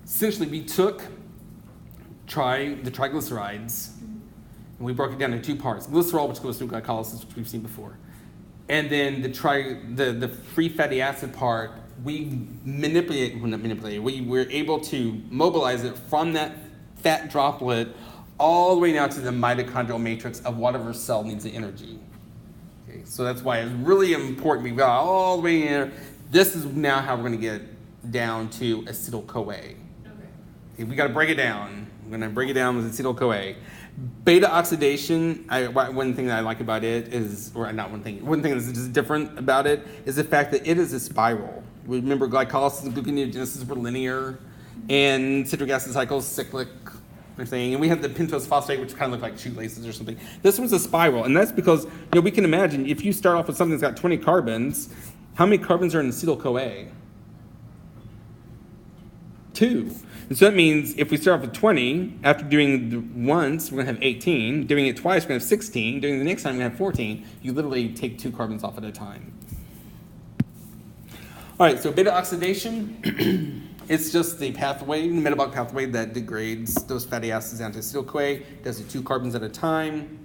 essentially we took the triglycerides, and we broke it down into two parts. Glycerol, which goes through glycolysis, which we've seen before. And then the free fatty acid part, we were able to mobilize it from that fat droplet all the way down to the mitochondrial matrix of whatever cell needs the energy. Okay, so that's why it's really important. We got all the way in there. This is now how we're going to get down to acetyl-CoA. Okay, we got to break it down. We're going to break it down with acetyl-CoA. Beta-oxidation, one thing that I like about it is, or not one thing that's just different about it is the fact that it is a spiral. Remember, glycolysis and gluconeogenesis were linear, and citric acid cycles cyclic. And we have the pentose phosphate, which kind of look like shoelaces or something. This one's a spiral, and that's because we can imagine if you start off with something that's got 20 carbons, how many carbons are in acetyl-CoA? 2. And so that means if we start off with 20, after doing it once, we're going to have 18. Doing it twice, we're going to have 16. Doing it the next time, we're going to have 14. You literally take 2 carbons off at a time. All right, so beta-oxidation. It's just the pathway, the metabolic pathway that degrades those fatty acids down to acetyl-CoA. Does it 2 carbons at a time.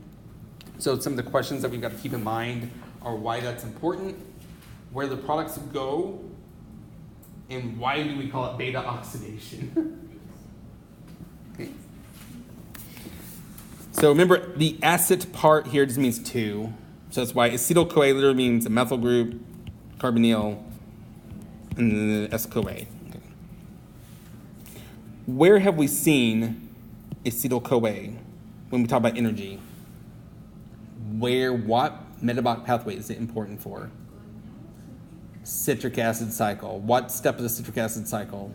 So some of the questions that we've got to keep in mind are why that's important, where the products go, and why do we call it beta-oxidation? Okay. So remember, the acid part here just means 2. So that's why acetyl-CoA literally means a methyl group, carbonyl, and the S-CoA. Where have we seen acetyl-CoA when we talk about energy? What metabolic pathway is it important for? Citric acid cycle. What step of the citric acid cycle?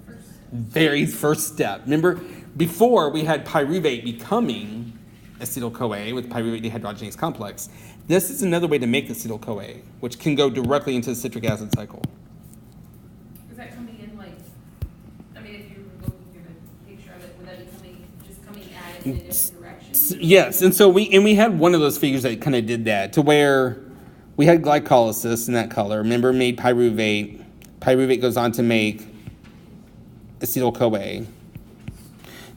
The very first step. Remember, before we had pyruvate becoming acetyl-CoA with pyruvate dehydrogenase complex. This is another way to make acetyl-CoA, which can go directly into the citric acid cycle. Is that coming in if you were looking through the picture of it, would that be coming at it in a different direction? Yes, and so we had one of those figures that kind of did that, to where we had glycolysis in that color. Remember, made pyruvate. Pyruvate goes on to make acetyl-CoA.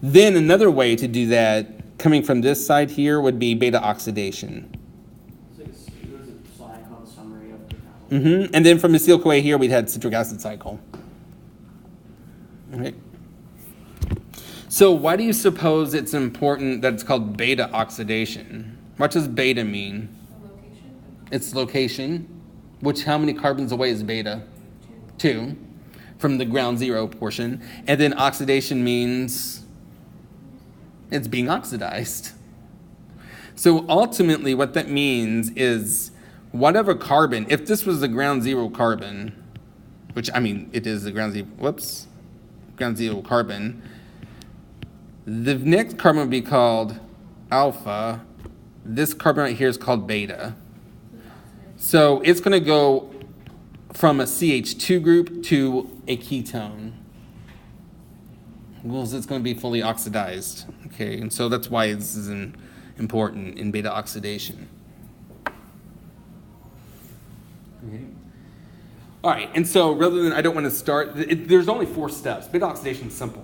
Then another way to do that, coming from this side here, would be beta-oxidation. So there's a slide called summary of the And then from acetyl-CoA here, we'd had citric acid cycle. Okay. So why do you suppose it's important that it's called beta-oxidation? What does beta mean? Its location, which how many carbons away is beta? 2 from the ground zero portion. And then oxidation means it's being oxidized. So ultimately what that means is whatever carbon, if this was the ground zero carbon, which it is the ground zero carbon, the next carbon would be called alpha. This carbon right here is called beta. So it's going to go from a CH2 group to a ketone. Well, it's going to be fully oxidized. Okay, and so that's why this is important in beta oxidation. Okay. All right, and so rather than, I don't want to start, there's only 4 steps. Beta oxidation is simple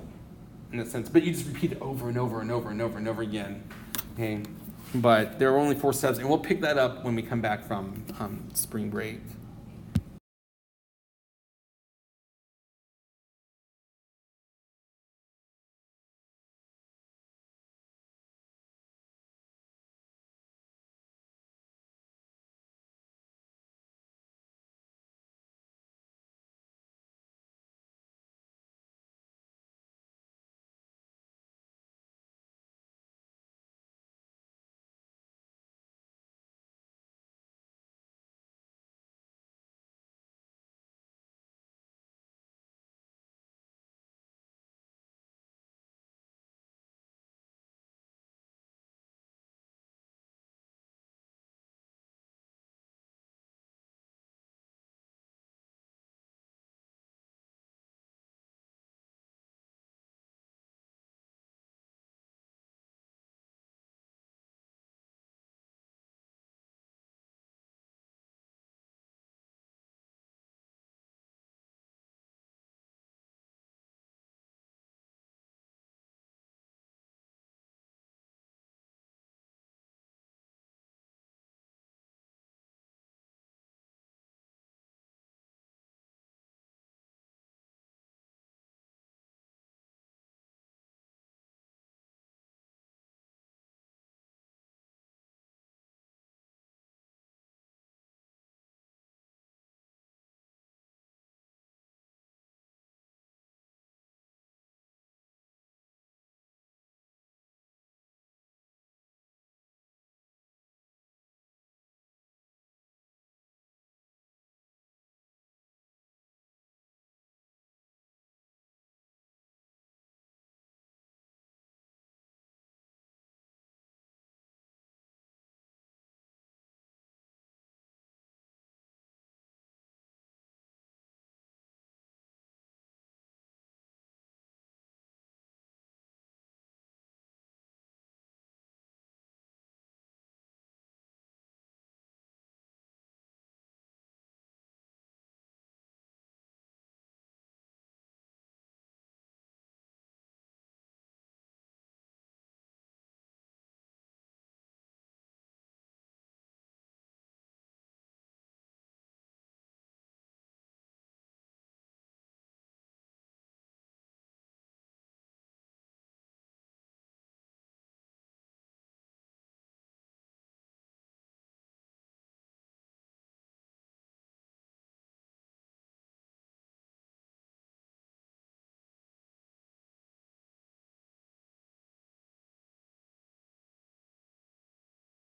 in that sense, but you just repeat it over and over and over and over and over again. Okay. But there are only 4 steps, and we'll pick that up when we come back from spring break.